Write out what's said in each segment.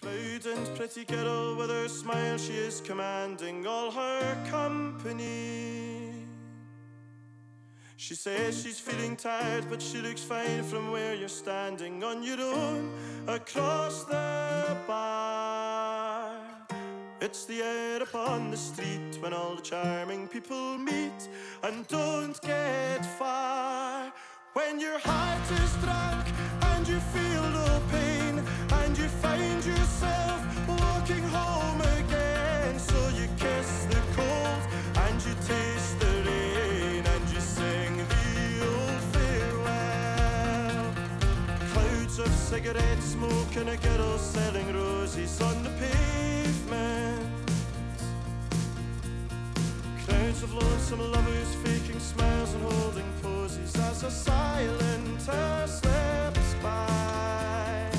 Proud and pretty girl, with her smile she is commanding all her company. She says she's feeling tired, but she looks fine from where you're standing on your own across the bar. It's the air upon the street when all the charming people meet and don't get far. When your heart is drunk and you feel no pain, and you find yourself walking home again, so you kiss the cold and you taste the rain and you sing the old farewell. Clouds of cigarette smoke and a girl selling roses on the pavement. Crowds of lonesome lovers faking smiles and holding poses as a silenter slips by.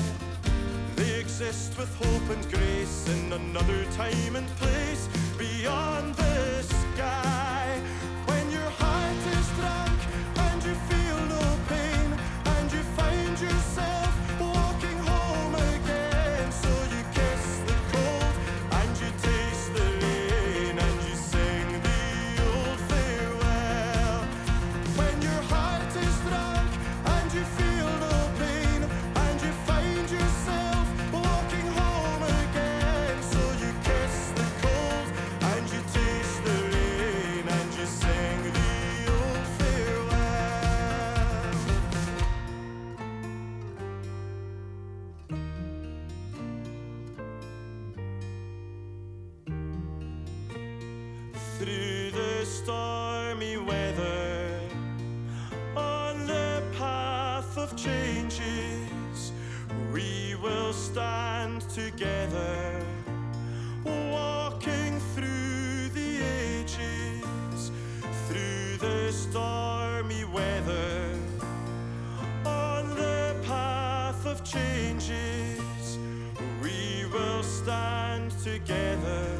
They exist with hope and grace in another time and place beyond the sky. When your heart is drunk and you feel no pain, and you find yourself walking home again, so you kiss the cold and you taste the rain and you sing the old farewell. When your heart is drunk and you feel no pain, and you find yourself walking home again, so you kiss the cold and you taste the rain and you sing the old farewell. Through the stormy weather, on the path of changes, we will stand together, walking through the ages. Through the stormy weather, on the path of changes, we will stand together,